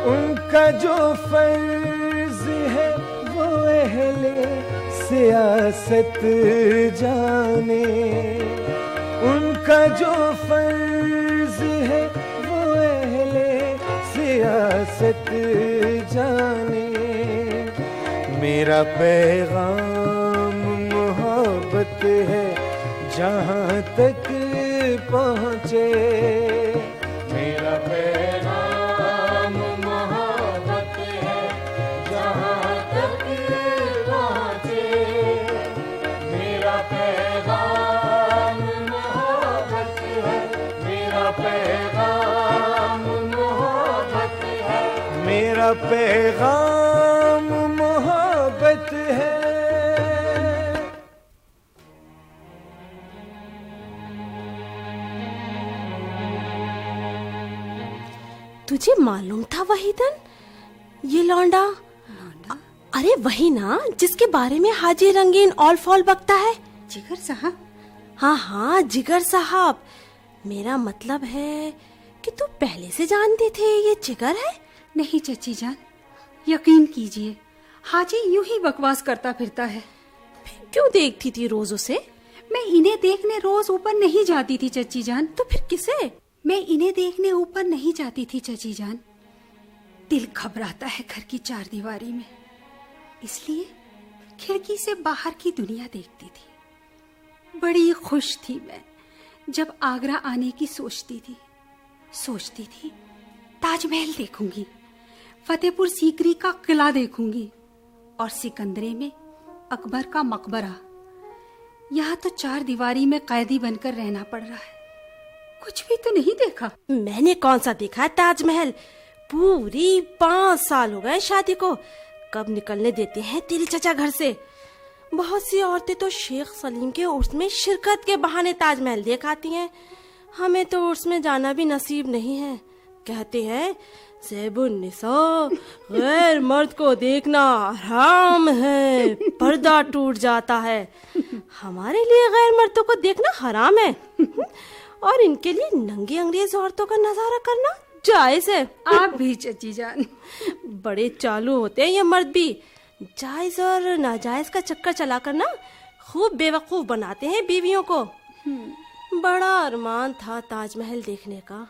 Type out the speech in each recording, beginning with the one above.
उनका जो फर्ज है वो अहले सियासत जाने, उनका जो फर्ज है वो अहले सियासत जाने। मेरा पैगाम मोहब्बत है जहाँ तक पहुँचे, मेरा पैगाम मोहब्बत है जहाँ तक पहुँचे, मेरा पैगाम मोहब्बत है, मेरा पैगाम मोहब्बत है, मेरा पैगाम मोहब्बत है। तुझे मालूम था वहीदन, ये लौंडा? अरे वही ना जिसके बारे में हाजी रंगीन ऑल फॉल बकता है। जिगर साहब? हाँ हाँ, जिगर साहब। मेरा मतलब है कि तू पहले से जानती थे ये जिगर है? नहीं चची जान, यकीन कीजिए, हाजी यूं ही बकवास करता फिरता है। फिर क्यों देखती थी रोज उसे? मैं इन्हें देखने रोज ऊपर नहीं जाती थी चची जान। तो फिर किसे? मैं इन्हें देखने ऊपर नहीं जाती थी चची जान। दिल घबराता है घर की चार दीवारी में, इसलिए खिड़की से बाहर की दुनिया देखती थी। बड़ी खुश थी मैं जब आगरा आने की सोचती थी ताजमहल देखूंगी, फतेहपुर सीकरी का किला देखूंगी और सिकंदरे में अकबर का मकबरा। यहाँ तो चार दीवारी में कैदी बनकर रहना पड़ रहा है, कुछ भी तो नहीं देखा। मैंने कौन सा देखा है ताजमहल? पूरी 5 साल हो गए शादी को, कब निकलने देते हैं तेरे चचा घर से। बहुत सी औरतें तो शेख सलीम के उर्स में शिरकत के बहाने ताजमहल देख आती हैं, हमें तो उर्स में जाना भी नसीब नहीं है। कहते हैं ज़ैबुन्निसा, गैर मर्द को देखना हराम है, पर्दा टूट जाता है। हमारे लिए गैर मर्दों को देखना हराम है और इनके लिए नंगी अंग्रेज औरतों का नजारा करना जायज है। आप भी चची जान। बड़े चालू होते हैं ये मर्द भी, जायज और नाजायज का चक्कर चला कर ना खूब बेवकूफ बनाते हैं बीवियों को। बड़ा अरमान था ताजमहल देखने का,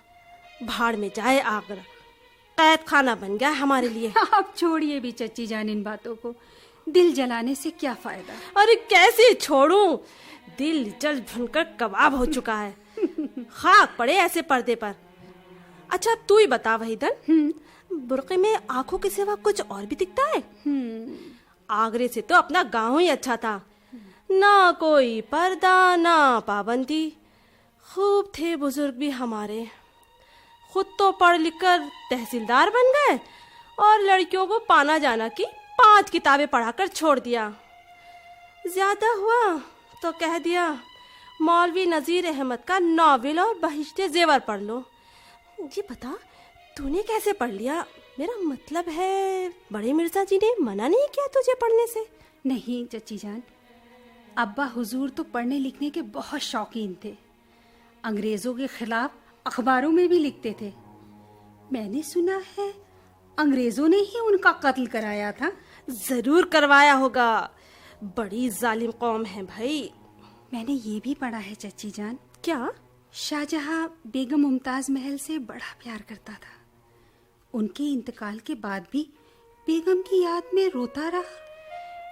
भाड़ में जाए आगरा, कैद खाना बन गया हमारे लिए। आप छोड़िए भी चची जान इन बातों को, दिल जलाने से क्या फायदा। अरे कैसे छोड़ूं, दिल जल भुनकर कबाब हो चुका है, खाक पड़े ऐसे पर्दे पर। अच्छा अब तू ही बता वहीदन, बुर्के में आंखों के सिवा कुछ और भी दिखता है? आगरे से तो अपना गांव ही अच्छा था, ना कोई पर्दा ना पाबंदी। खूब थे बुजुर्ग भी हमारे, खुद तो पढ़ लिख कर तहसीलदार बन गए और लड़कियों को पाना जाना की 5 किताबें पढ़ाकर छोड़ दिया। ज्यादा हुआ तो कह दिया मौलवी नजीर अहमद का नॉवेल और बहिश्ते जेवर पढ़ लो। ये बता तूने कैसे पढ़ लिया? मेरा मतलब है बड़े मिर्जा जी ने मना नहीं किया तुझे पढ़ने से? नहीं चची जान, अब्बा हुजूर तो पढ़ने लिखने के बहुत शौकीन थे, अंग्रेजों के खिलाफ अखबारों में भी लिखते थे। मैंने सुना है अंग्रेजों ने ही उनका कत्ल कराया था। जरूर करवाया होगा, बड़ी जालिम कौम है भाई। मैंने ये भी पढ़ा है चची जान। क्या? शाहजहां बेगम मुमताज महल से बड़ा प्यार करता था, उनके इंतकाल के बाद भी बेगम की याद में रोता रहा।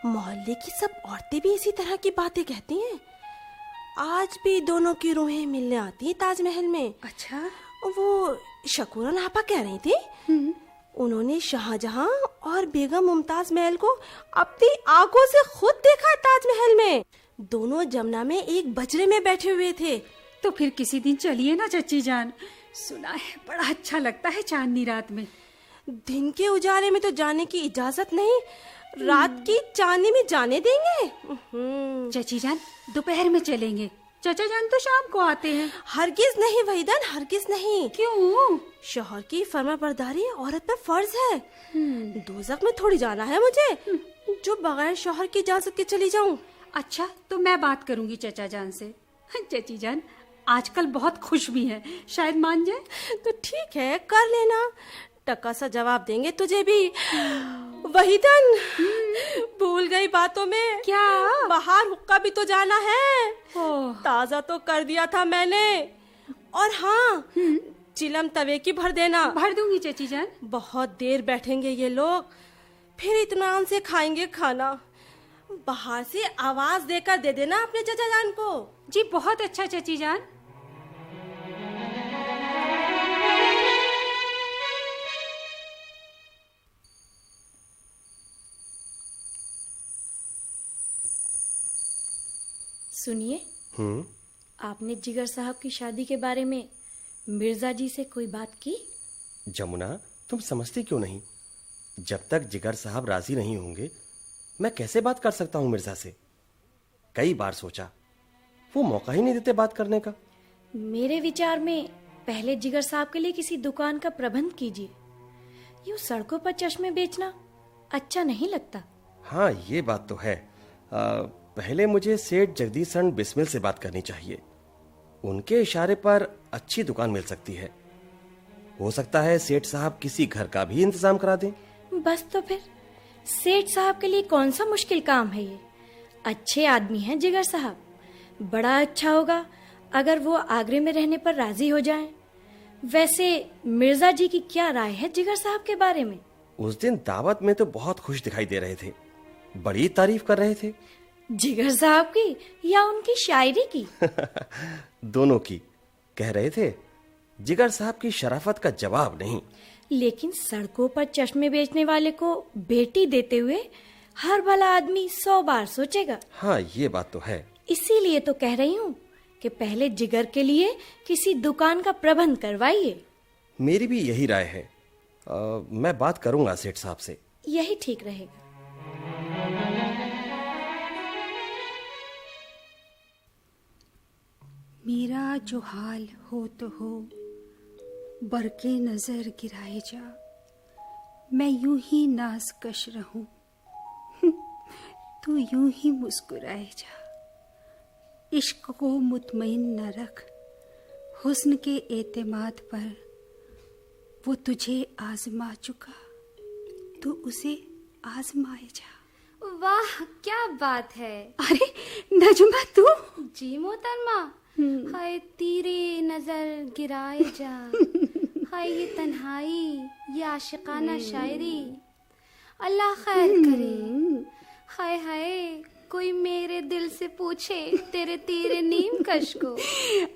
मोहल्ले की सब औरतें भी इसी तरह की बातें कहती हैं। आज भी दोनों की रूहें मिलने आती हैं ताजमहल में। अच्छा? वो शकूरन आपा कह रही थी, उन्होंने शाहजहां और बेगम मुमताज महल को अपनी आंखों से खुद देखा ताजमहल में। दोनों जमुना में एक बजरे में बैठे हुए थे। तो फिर किसी दिन चलिए ना चची जान, सुना है बड़ा अच्छा लगता है चांदनी रात में। दिन के उजाले में तो जाने की इजाजत नहीं, रात की चांदनी में जाने देंगे? चची जान दोपहर में चलेंगे, चचा जान तो शाम को आते हैं। हरगिज नहीं वहीदन, हरगिज नहीं। क्यों? शौहर की फर्माबरदारी औरत पे फर्ज है। दोजख में थोड़ी जाना है मुझे जो बगैर शौहर की इजाजत के चली जाऊं। अच्छा, तो मैं बात करूंगी चचा जान से। चची जान आजकल बहुत खुश भी है, शायद मान जाए। तो ठीक है, कर लेना। टका सा जवाब देंगे तुझे भी। वहीदन, भूल गई बातों में। क्या? बाहर हुक्का भी तो जाना है। ओह, ताजा तो कर दिया था मैंने। और हाँ, चिलम तवे की भर देना। भर दूंगी चची जान। बहुत देर बैठेंगे ये लोग, फिर इत्मीनान से खाएंगे खाना। बाहर से आवाज देकर दे देना अपने चचा जान को। जी बहुत अच्छा चची जान। सुनिए, आपने जिगर साहब की शादी के बारे में मिर्जा जी से कोई बात की? जमुना, तुम समझती क्यों नहीं? जब तक जिगर साहब राजी नहीं होंगे मैं कैसे बात कर सकता हूँ मिर्जा से? कई बार सोचा, वो मौका ही नहीं देते बात करने का। मेरे विचार में पहले जिगर साहब के लिए किसी दुकान का प्रबंध कीजिए। यूं सड़कों पर चश्मे बेचना अच्छा नहीं लगता। हाँ, ये बात तो है। पहले मुझे सेठ जगदीशन बिस्मिल से बात करनी चाहिए। उनके इशारे पर अच्छी दुकान मिल सकती है। हो सकता है सेठ साहब किसी घर का भी इंतजाम करा दें। बस तो फिर सेठ साहब के लिए कौन सा मुश्किल काम है ये। अच्छे आदमी हैं जिगर साहब। बड़ा अच्छा होगा अगर वो आगरे में रहने पर राजी हो जाएं। वैसे मिर्जा जी की क्या राय है जिगर साहब के बारे में? उस दिन दावत में तो बहुत खुश दिखाई दे रहे थे, बड़ी तारीफ कर रहे थे। जिगर साहब की या उनकी शायरी की? दोनों की। कह रहे थे जिगर साहब की शराफत का जवाब नहीं। लेकिन सड़कों पर चश्मे बेचने वाले को बेटी देते हुए हर भला आदमी 100 बार सोचेगा। हाँ, ये बात तो है। इसीलिए तो कह रही हूँ कि पहले जिगर के लिए किसी दुकान का प्रबंध करवाइए। मेरी भी यही राय है। मैं बात करूंगा सेठ साहब से। यही ठीक रहेगा। मेरा जो हाल हो तो हो, बरके नजर गिराए जा, मैं यूं ही नाज़कश रहूं, तू यूं ही मुस्कुराए जा। इश्क को मुतमईन न रख, हुस्न के एतमाद पर, वो तुझे आजमा चुका, तू उसे आजमाए जा। वाह, क्या बात है। अरे नजमा, तू? जी मोहतरमा। हाय तीरे नजर गिराए जा, हाय ये तन्हाई, ये आशिकाना शायरी, अल्लाह खैर करे। हाय हाय, कोई मेरे दिल से पूछे तेरे तीरे नीम कश को।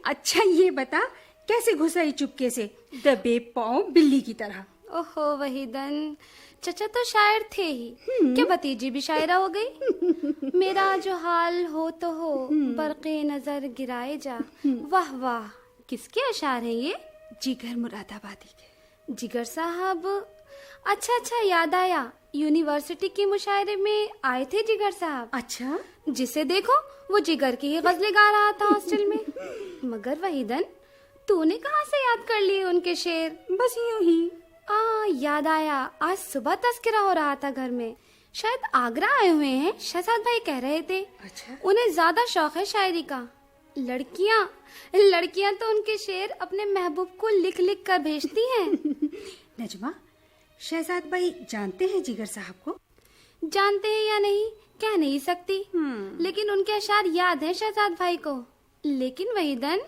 अच्छा ये बता, कैसे घुसाई चुपके से दबे पांव बिल्ली की तरह? ओहो वहीदन, चचा तो शायर थे ही, क्या भतीजी भी शायरा हो गई। मेरा जो हाल हो तो हो, बरक़े नजर गिराए जा। वाह वाह, किसके अशार हैं ये? जिगर मुरादाबादी के। जिगर साहब, अच्छा अच्छा याद आया, यूनिवर्सिटी के मुशायरे में आए थे जिगर साहब। अच्छा, जिसे देखो वो जिगर की ही गजलें गा रहा था हॉस्टल में। मगर वहीदन, तूने कहाँ से याद कर लिए उनके शेर? बस यूं ही। याद आया, आज सुबह तस्करा हो रहा था घर में। शायद आगरा आए हुए हैं, शहजाद भाई कह रहे थे। अच्छा, उन्हें ज्यादा शौक है शायरी का। लड़कियां तो उनके शेर अपने महबूब को लिख लिख कर भेजती हैं। नजमा, शहजाद भाई जानते हैं जिगर साहब को? जानते हैं या नहीं कह नहीं सकती, लेकिन उनके अशार याद हैं शहजाद भाई को। लेकिन वहीदन,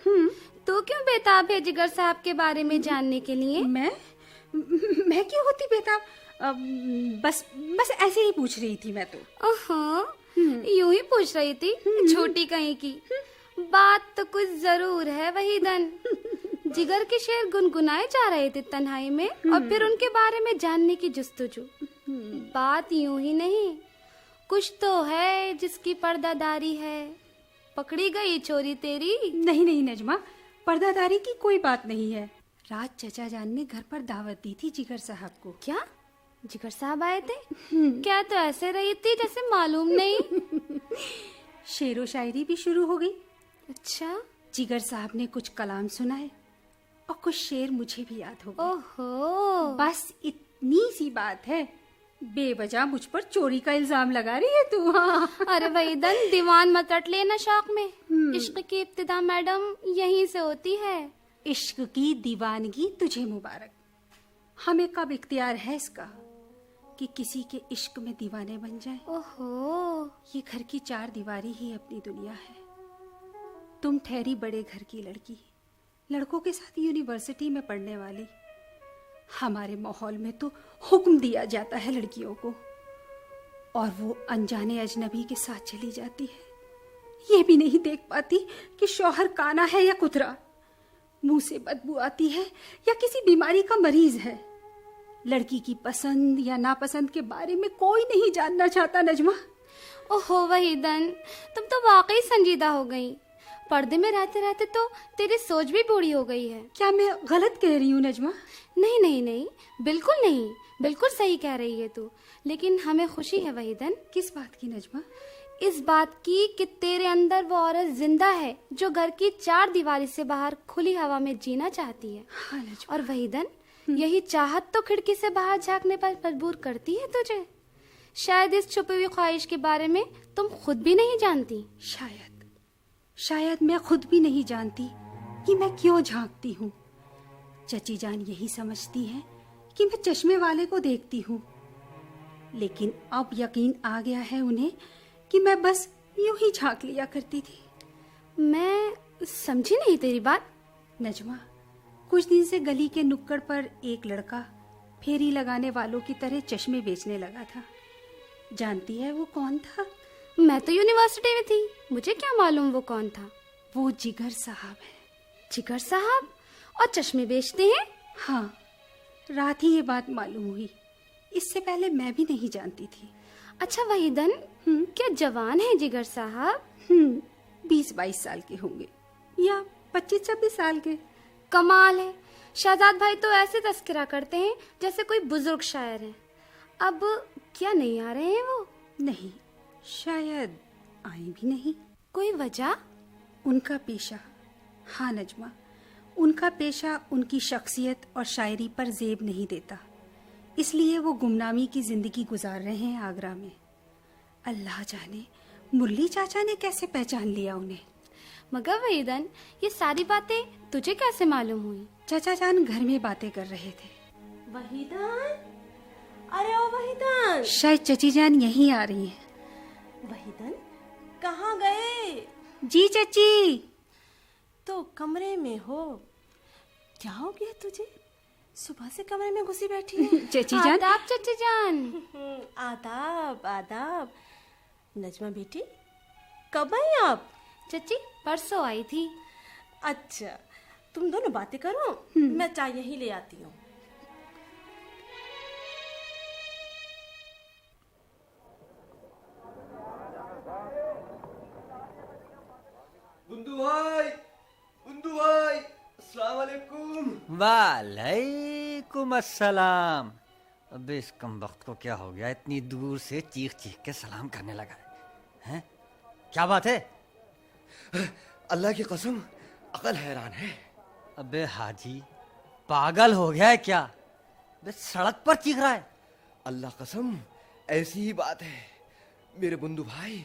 तू क्यों बेताब है जिगर साहब के बारे में जानने के लिए? मैं क्यों होती बेताब? बस ऐसे ही पूछ रही थी मैं तो। ओहो, यूं ही पूछ रही थी, छोटी कहीं की। बात तो कुछ जरूर है वहीदन। जिगर के शेर गुनगुनाए जा रहे थे तन्हाई में, और फिर उनके बारे में जानने की जुस्तजू। बात यूं ही नहीं, कुछ तो है जिसकी पर्दादारी है। पकड़ी गई चोरी तेरी। नहीं नहीं नजमा, पर्दादारी की कोई बात नहीं है। रात चचा जान ने घर पर दावत दी थी जिगर साहब को। क्या जिगर साहब आए थे? क्या तो ऐसे रही थी जैसे मालूम नहीं। शेरो शायरी भी शुरू हो गई। अच्छा। जिगर साहब ने कुछ कलाम सुनाए और कुछ शेर मुझे भी याद हो गए। ओहो, बस इतनी सी बात है। बेवजह मुझ पर चोरी का इल्जाम लगा रही है तू। हाँ। अरे वहीदन, दीवान मत रट लेना शौक में। इश्क की इब्तिदा मैडम यहीं से होती है। इश्क की दीवानगी तुझे मुबारक। हमें कब इख्तियार है इसका कि किसी के इश्क में दीवाने बन जाए। ओहो, ये घर की चार दीवारी ही अपनी दुनिया है। तुम ठहरी बड़े घर की लड़की, लड़कों के साथ यूनिवर्सिटी में पढ़ने वाली। हमारे माहौल में तो हुक्म दिया जाता है लड़कियों को, और वो अनजाने अजनबी के साथ चली जाती है। ये भी नहीं देख पाती कि शौहर काना है या कुतरा, मुंह से बदबू आती है या किसी बीमारी का मरीज है। लड़की की पसंद या नापसंद के बारे में कोई नहीं जानना चाहता नजमा। ओहो वहीदन, तुम तो वाकई संजीदा हो गई। पर्दे में रहते रहते तो तेरी सोच भी बूढ़ी हो गई है। क्या मैं गलत कह रही हूँ नजमा? नहीं नहीं नहीं, बिल्कुल नहीं, बिल्कुल सही कह रही है तू। लेकिन हमें खुशी है वहीदन। किस बात की नजमा? इस बात की कि तेरे अंदर वो औरत जिंदा है जो घर की चार दीवारी से बाहर खुली हवा में जीना चाहती है। हाँ नजमा। और वहीदन, यही चाहत तो खिड़की से बाहर झांकने पर मजबूर करती है तुझे। शायद इस छुपी हुई ख्वाहिश के बारे में तुम खुद भी नहीं जानती। शायद मैं खुद भी नहीं जानती कि मैं क्यों झांकती हूँ। चची जान यही समझती है कि मैं चश्मे वाले को देखती हूँ, लेकिन अब यकीन आ गया है उन्हें कि मैं बस यूं ही झांक लिया करती थी। मैं समझी नहीं तेरी बात। नजमा, कुछ दिन से गली के नुक्कड़ पर एक लड़का फेरी लगाने वालों की तरह चश्मे बेचने लगा था। जानती है वो कौन था? मैं तो यूनिवर्सिटी में थी, मुझे क्या मालूम वो कौन था। वो जिगर साहब है। जिगर साहब? और चश्मे बेचते हैं? हाँ, रात ही ये बात मालूम हुई। इससे पहले मैं भी नहीं जानती थी। अच्छा वहीदन, क्या जवान है जिगर साहब? 20-22 साल के होंगे या 25-26 साल के। कमाल है, शहजाद भाई तो ऐसे तस्करा करते हैं जैसे कोई बुजुर्ग शायर है। अब क्या नहीं आ रहे हैं वो? नहीं, शायद आए भी नहीं। कोई वजह? उनका पेशा। हाँ नजमा, उनका पेशा उनकी शख्सियत और शायरी पर जेब नहीं देता, इसलिए वो गुमनामी की जिंदगी गुजार रहे हैं आगरा में। अल्लाह जाने मुरली चाचा ने कैसे पहचान लिया उन्हें। मगर वहीदन, ये सारी बातें तुझे कैसे मालूम हुई? चाचा जान घर में बातें कर रहे थे। वहीदन, अरे ओ वहीदन। शायद चची जान यहीं आ रही हैं। वहीदन, कहाँ गए? जी चची। तो कमरे में हो? क्या हो गया तुझे? सुबह से कमरे में घुसी बैठी है। चची जान। आदाब चची जान। आदाब आदाब। नजमा बेटी, कब आई आप? चची परसों आई थी। अच्छा, तुम दोनों बातें करो, मैं चाय यहीं ले आती हूँ। बुंदू भाई, अस्सलाम वालेकुम। वालेकुम अस्सलाम। अबे इस कमबख्त को क्या हो गया, इतनी दूर से चीख चीख के सलाम करने लगा है? क्या बात है? अल्लाह की कसम, अकल हैरान है। अबे हाजी, पागल हो गया है क्या? बे सड़क पर चीख रहा है। अल्लाह कसम, ऐसी ही बात है। मेरे बुंदू भाई,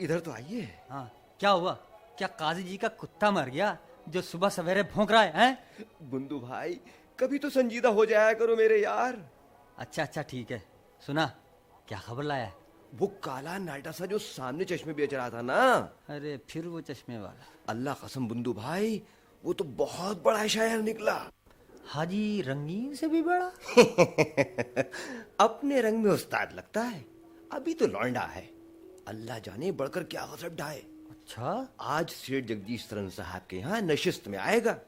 इधर तो आइए। हाँ, क्या हुआ? क्या काजी जी का कुत्ता मर गया जो सुबह सवेरे भौंक रहा है? बुंदू भाई, कभी तो संजीदा हो जाया करो मेरे यार। अच्छा अच्छा ठीक है। सुना, क्या खबर लाया है? वो काला नाटा सा जो सामने चश्मे बेच रहा था ना। अरे फिर वो चश्मे वाला? अल्लाह कसम बुंदू भाई, वो तो बहुत बड़ा शायर निकला। हाजी रंगीन से भी बड़ा? अपने रंग में उस्ताद लगता है। अभी तो लौंडा है, अल्लाह जाने बढ़कर क्या गजब ढाए। अच्छा, आज सेठ जगदीश सरन साहब के यहाँ नशिस्त में आएगा।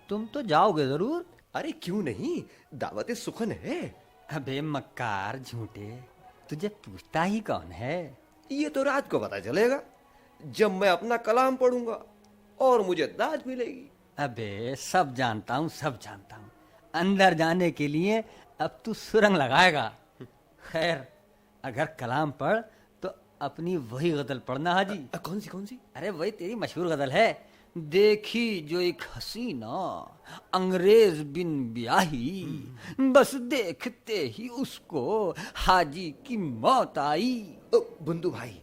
तुम तो जाओगे जरूर? अरे क्यों नहीं, दावत सुखन है। अबे मक्कार झूठे, तुझे पूछता ही कौन है? ये तो रात को पता चलेगा, जब मैं अपना कलाम पढ़ूंगा और मुझे दाद मिलेगी। अबे सब जानता हूँ, सब जानता हूँ। अंदर जाने के लिए अब तू सुरंग लगाएगा। खैर, अगर कलाम पढ़ तो अपनी वही गजल पढ़ना हाजी। कौन सी? अरे वही तेरी मशहूर गजल है, देखी जो एक हसीना अंग्रेज बिन ब्याही, बस देखते ही उसको हाजी की मौत आई। बुंदू भाई,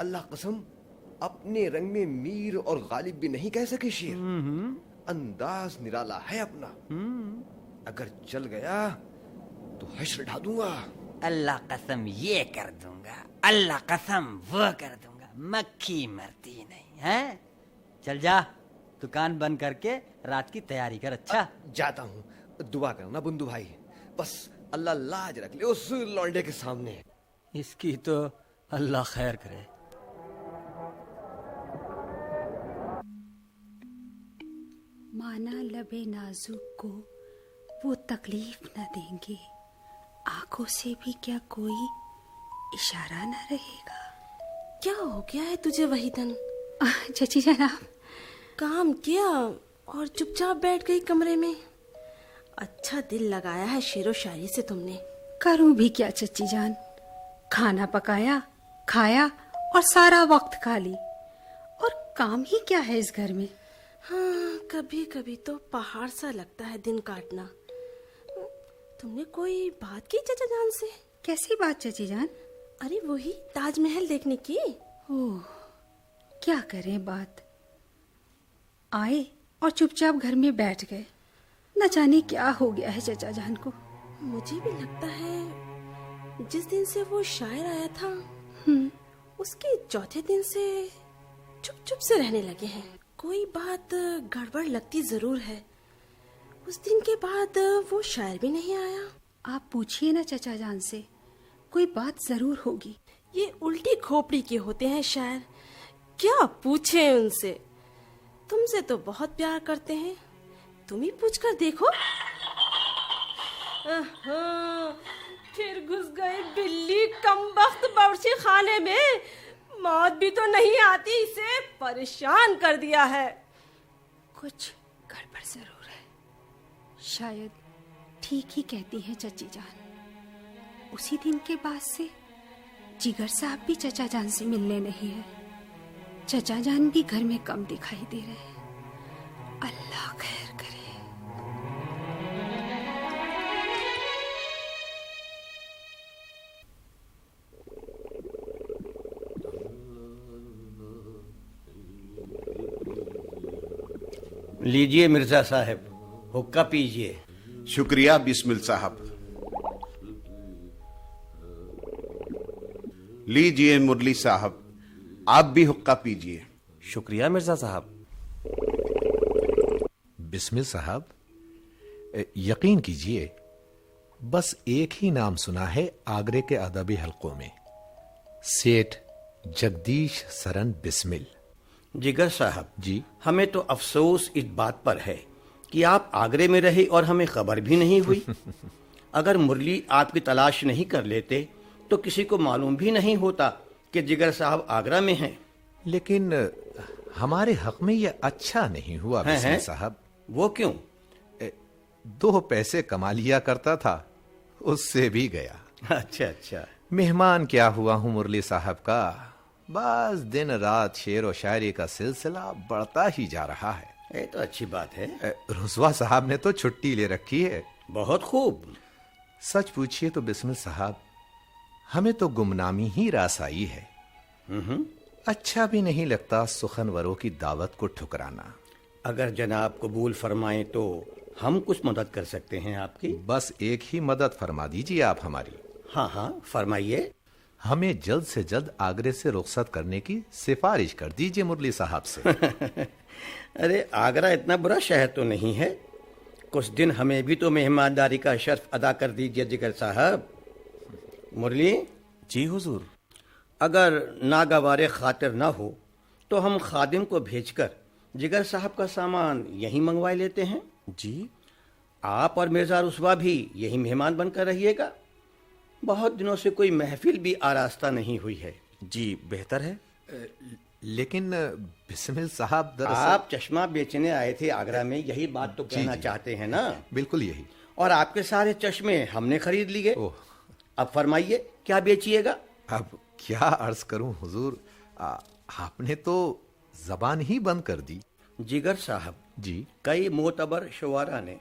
अल्लाह कसम अपने रंग में मीर और गालिब भी नहीं कह सके शेर। अंदाज निराला है अपना। अगर चल गया तो हश्र ढा दूंगा। अल्लाह कसम ये कर दूंगा, अल्लाह कसम वो कर दूंगा, मक्खी मरती नहीं है। चल जा, दुकान बंद करके रात की तैयारी कर। अच्छा जाता हूँ, दुआ करना बुंदू भाई, बस अल्लाह लाज रख ले उस लौंडे के सामने। इसकी तो अल्लाह खैर करे। माना लबे नाजुक को वो तकलीफ न देंगे, आंखों से भी क्या कोई इशारा न रहेगा। क्या हो गया है तुझे वहीदन? चाची जनाब, काम किया और चुपचाप बैठ गई कमरे में। अच्छा दिल लगाया है शेरो शायरी से तुमने। करूं भी क्या चची जान, खाना पकाया, खाया और सारा वक्त खा ली, और काम ही क्या है इस घर में। हाँ, कभी कभी तो पहाड़ सा लगता है दिन काटना। तुमने कोई बात की चाचा जान से? कैसी बात चची जान? अरे वही ताजमहल देखने की। ओह, क्या करें बात। आए और चुपचाप घर में बैठ गए। न जाने क्या हो गया है चचा जान को। मुझे भी लगता है जिस दिन से वो शायर आया था उसके चौथे दिन से चुप चुप से रहने लगे हैं। कोई बात गड़बड़ लगती जरूर है। उस दिन के बाद वो शायर भी नहीं आया। आप पूछिए ना चचा जान से, कोई बात जरूर होगी। ये उल्टी खोपड़ी के होते हैं शायर, क्या पूछे उनसे। तुमसे तो बहुत प्यार करते हैं, तुम ही पूछ कर देखो। फिर घुस गई बिल्ली कमबख्त बावर्ची खाने में। मौत भी तो नहीं आती, इसे परेशान कर दिया है। कुछ गड़बड़ जरूर है। शायद ठीक ही कहती हैं चची जान। उसी दिन के बाद से जिगर साहब भी चचा जान से मिलने नहीं है। चचा जान भी घर में कम दिखाई दे रहे हैं। अल्लाह खैर करे। लीजिए मिर्जा साहब, हुक्का पीजिए। शुक्रिया बिस्मिल साहब। लीजिए मुरली साहब, आप भी हुक्का पीजिए। शुक्रिया मिर्जा साहब। बिस्मिल साहब, यकीन कीजिए, बस एक ही नाम सुना है आगरे के अदबी हलकों में, सेठ जगदीश सरन बिस्मिल। जिगर साहब जी, हमें तो अफसोस इस बात पर है कि आप आगरे में रहे और हमें खबर भी नहीं हुई। अगर मुरली आपकी तलाश नहीं कर लेते तो किसी को मालूम भी नहीं होता कि जिगर साहब आगरा में हैं। लेकिन हमारे हक में यह अच्छा नहीं हुआ बिस्मिल साहब। वो क्यों? 2 पैसे कमा लिया करता था, उससे भी गया। अच्छा अच्छा। मेहमान क्या हुआ हूँ मुरली साहब का, बस दिन रात शेर व शायरी का सिलसिला बढ़ता ही जा रहा है। ये तो अच्छी बात है। रुस्वा साहब ने तो छुट्टी ले रखी है। बहुत खूब। सच पूछिए तो बिस्मिल साहब, हमें तो गुमनामी ही रास आई है। अच्छा भी नहीं लगता सुखनवरों की दावत को ठुकराना। अगर जनाब कबूल फरमाएं तो हम कुछ मदद कर सकते हैं आपकी। बस एक ही मदद फरमा दीजिए आप हमारी। हाँ हाँ फरमाइए। हमें जल्द से जल्द आगरे से रुखसत करने की सिफारिश कर दीजिए मुरली साहब से। अरे आगरा इतना बुरा शहर तो नहीं है। कुछ दिन हमें भी तो मेहमानदारी का शर्फ अदा कर दीजिए जिगर साहब। मुरली। जी हुजूर। अगर नागवारे खातिर ना हो तो हम खादिम को भेजकर जिगर साहब का सामान यहीं मंगवा लेते हैं। जी। आप और मिर्जा रुस्वा भी यही मेहमान बनकर रहिएगा। बहुत दिनों से कोई महफिल भी आरास्ता नहीं हुई है। जी बेहतर है। लेकिन बिस्मिल साहब, दरअसल आप चश्मा बेचने आए थे आगरा में, यही बात तो कहना चाहते हैं ना? बिल्कुल यही। और आपके सारे चश्मे हमने खरीद लिए। अब फरमाइए क्या बेचिएगा? अब क्या अर्ज करूं हुजूर, आपने तो जबान ही बंद कर दी। जिगर साहब जी कई मोतबर शुआरा ने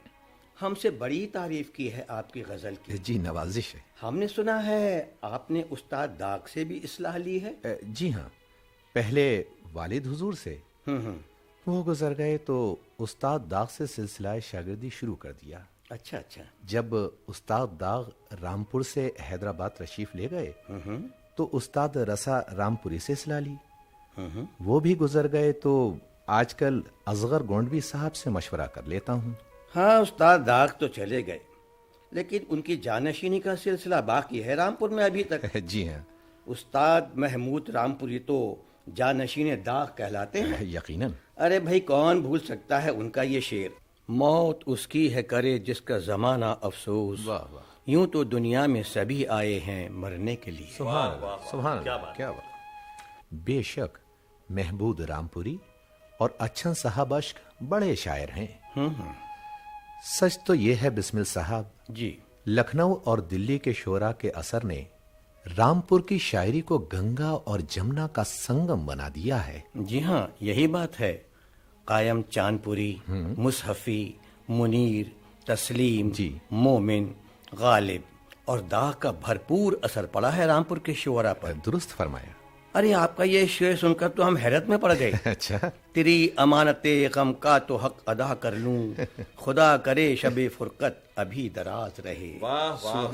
हमसे बड़ी तारीफ की है आपकी गजल की। जी नवाजिश है। हमने सुना है आपने उस्ताद दाग से भी इस्लाह ली है। जी हाँ, पहले वालिद हुजूर से, वो गुजर गए तो उस्ताद दाग से सिलसिला शागिर्दी शुरू कर दिया। अच्छा अच्छा। जब उस्ताद दाग रामपुर से हैदराबाद तशरीफ ले गए तो उस्ताद रसा रामपुरी से सिला ली। वो भी गुजर गए तो आजकल असगर गोंडवी साहब से मशवरा कर लेता हूँ। हाँ, उस्ताद दाग तो चले गए, लेकिन उनकी जानशीनी का सिलसिला बाकी है रामपुर में अभी तक। जी हाँ। उस्ताद महमूद रामपुरी तो जानशीन दाग कहलाते हैं। यकीनन। अरे भाई, कौन भूल सकता है उनका ये शेर, मौत उसकी है करे जिसका जमाना अफसोस, वाह वाह। यूं तो दुनिया में सभी आए हैं मरने के लिए। सुभान अल्लाह, सुभान अल्लाह, क्या बात। बेशक महबूद रामपुरी और अच्छन साहब अश्क बड़े शायर हैं। सच तो ये है बिस्मिल साहब जी, लखनऊ और दिल्ली के शोरा के असर ने रामपुर की शायरी को गंगा और जमुना का संगम बना दिया है। जी हाँ, यही बात है। कायम चांदपुरी, मुसहफी, मुनीर, तस्लीम, जी, मोमिन, गालिब और दाग का भरपूर असर पड़ा है रामपुर के शोरा पर। दुरुस्त फरमाया। अरे, आपका ये शेर सुनकर तो हम हैरत में पड़ गए। अच्छा। तेरी अमानते गम का तो हक अदा कर लूं, खुदा करे शबे फुरकत अभी दराज रहे।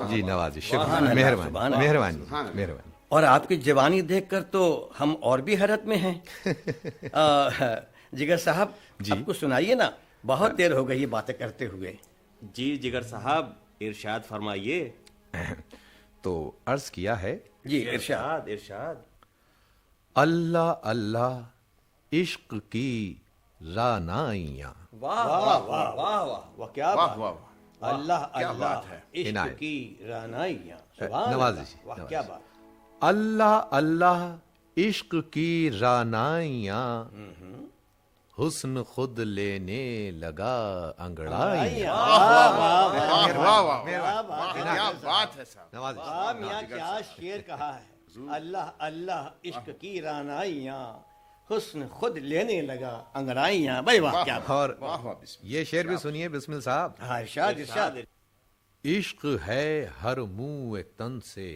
जी नवाजी, शुक्रिया, मेहरबानी मेहरबानी मेहरबानी। और आपकी जवानी देखकर तो हम और भी हैरत में हैं। जिगर साहब जी। आपको सुनाइए ना, बहुत देर हो गई ये बातें करते हुए। जी जिगर साहब, इरशाद फरमाइए। तो अर्ज किया है। जी, इरशाद। इरशाद। अल्लाह अल्लाह इश्क की रानाइयाँ। वाह वाह वाह वाह वाह, क्या बात। वाह, अल्लाह क्या अल्लाह बात है। इश्क इनायत। की रानाइयाँ। सुभान नवाजी अल्लाह, जी, वाह, नवाजी। क्या बात। अल्लाह अल्लाह इश्क की रानाइयाँ, हुस्न खुद लेने लगा अंगड़ाइयाँ। क्या बात है साहब। नवाजी। वाह मियाँ, क्या शेर कहा है। अल्लाह अल्लाह इश्क की रानाइयाँ, हुस्न खुद लेने लगा अंगड़ाइयाँ। भाई वाह, क्या बात। और वाह वाह, बिस्मिल्लाह। ये शेर भी सुनिए बिस्मिल साहब। हाँ, इरशाद इरशाद। इश्क है हर मुँह तन से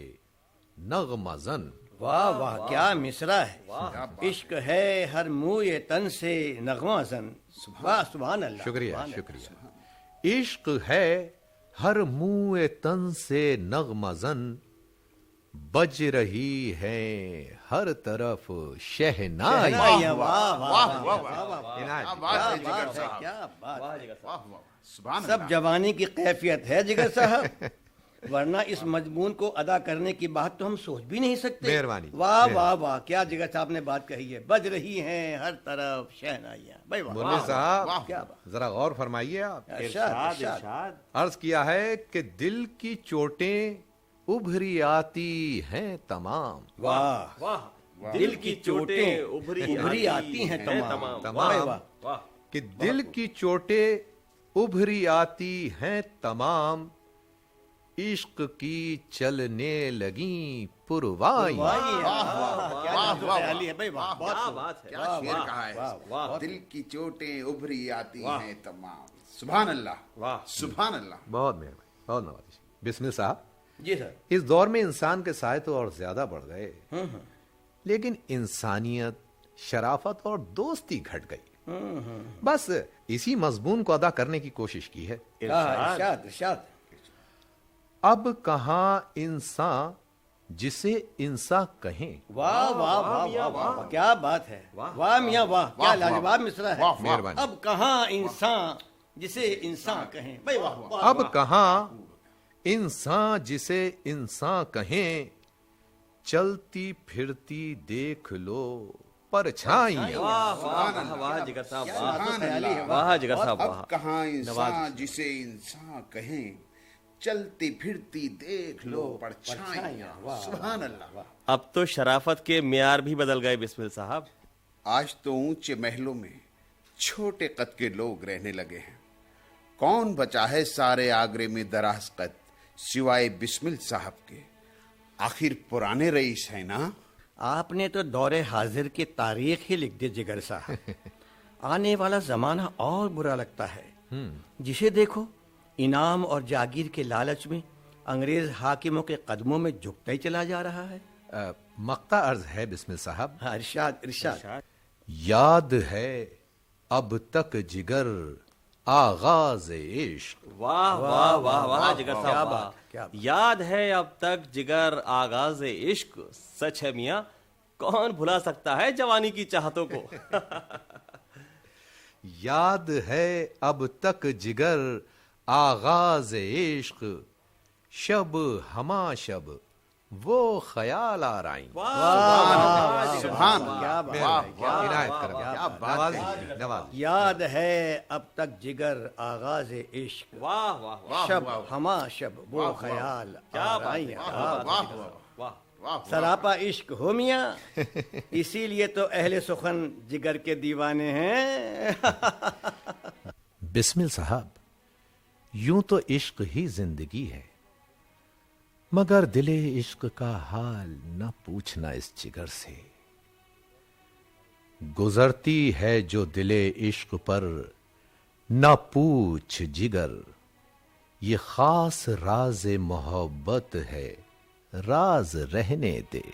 नगमा जन। वाह वाह, क्या मिसरा है। इश्क है हर मुँह तन से नगमा जन। वाह, सुभान अल्लाह। शुक्रिया सुभान शुक्रिया। इश्क है हर मुँह तन से नगमा जन, बज रही है हर तरफ शहनाई। अल्लाह। वाह वाह वाह वाह वाह, इनायत। क्या बात है जिगर है, साहब। क्या बात। वाह वाह, सुभान सब अल्लाह। जवानी की कैफियत है जिगर साहब, वरना इस मजमून को अदा करने की बात तो हम सोच भी नहीं सकते। मेहरबानी। वाह वाह वाह, क्या जिगर साहब ने बात कही है। बज रही हैं हर तरफ शहनाइयाँ। भाई वाह, मुन्नी साहब, क्या बात। जरा गौर फरमाइए आप। इरशाद इरशाद इरशाद। इरशाद। अर्ज किया है कि दिल की चोटें उभरी आती हैं तमाम। वाह वाह। दिल की चोटें उभरी आती हैं तमाम। वाह वाह। वाह। कि दिल की चोटें उभरी आती हैं तमाम, इश्क की चलने लगी पुरवाइयाँ। क्या बात है। क्या शेर कहा है। दिल की चोटें उभरी आती हैं तमाम। सुभान अल्लाह, वाह। सुभान अल्लाह। बहुत मेहरबानी, बहुत नवाजी। बिस्मिल साहब, जी सर। इस दौर में इंसान के साए तो और ज्यादा बढ़ गए, लेकिन इंसानियत, शराफत और दोस्ती घट गई। बस इसी मजमून को अदा करने की कोशिश की है। इरशाद इरशाद। अब कहाँ इंसान जिसे इंसान कहें। वाह वाह वाह वाह वाह, क्या बात है। वाह मियाँ वाह, क्या वाह, लाजवाब मिसरा है। वाह, मेहरबानी। अब कहाँ इंसान जिसे इंसान कहें। भाई वाह वाह। अब कहाँ इंसान जिसे इंसान कहें, चलती फिरती देख लो परछाइयाँ। वाह जिगर साहब, वाह। सुभान अल्लाह। वाह जिगर साहब, वाह। अब कहाँ इंसान जिसे इंसान कहें, चलती फिरती देख लो परछाइयाँ। सुभान अल्लाह। अब तो शराफत के मियार भी बदल गए बिस्मिल साहब। आज तो ऊंचे महलों में छोटे कद के लोग रहने लगे हैं। कौन बचा है सारे आगरे में दराज कद सिवाय बिस्मिल साहब के। आखिर पुराने रईस है ना। आपने तो दौरे हाजिर की तारीख ही लिख दी जिगर साहब। आने वाला जमाना और बुरा लगता है। जिसे देखो इनाम और जागीर के लालच में अंग्रेज हाकिमों के कदमों में झुकता ही चला जा रहा है। मक्ता अर्ज है बिस्मिल साहब। हाँ, इरशाद इरशाद। याद है अब तक जिगर आगाज इश्क। वाह वाह वाह वाह जिगर क्या साहब, बात, क्या वाह। बात। याद है अब तक जिगर आगाज इश्क। सच है मियां, कौन भुला सकता है जवानी की चाहतों को। याद है अब तक जिगर आगाज इश्क, शब हमा शब वो ख्याल आ रही। सुभान क्या बात है, क्या इनायत बात, करें। क्या बात। नवाज़िए, नवाज़िए। याद है अब तक जिगर आगाज इश्क, वाह वाह वाह शब हमा शब वो ख्याल क्या आ बात रही है, है। क्या बात है, जिगर साहब, वाह। सरापा इश्क हो मियां, इसीलिए तो अहले सुखन जिगर के दीवाने हैं। बिस्मिल साहब, यूं तो इश्क ही जिंदगी है, मगर दिले इश्क का हाल न पूछना इस जिगर से। गुजरती है जो दिले इश्क पर न पूछ जिगर, ये खास राज मोहब्बत है, राज रहने दे।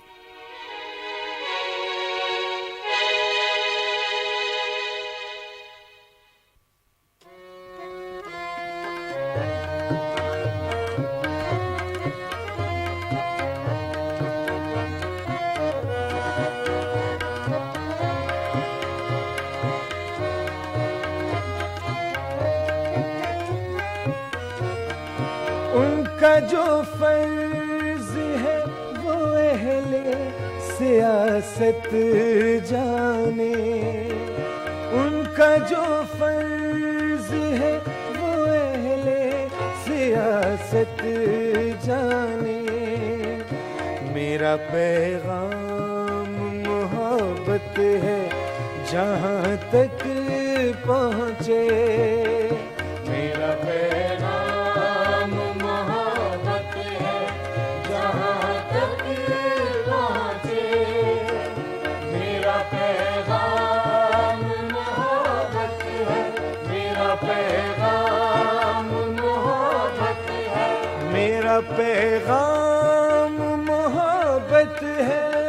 उनका जो फर्ज है वो अहले सियासत जाने, उनका जो फर्ज है वो अहले सियासत जाने। मेरा पैगाम मोहब्बत है जहाँ तक पहुँचे, मेरा पैगाम मोहब्बत है जहाँ तक पहुँचे, मेरा पैगाम मोहब्बत है, मेरा पैगाम मोहब्बत है, मेरा पैगाम मोहब्बत है।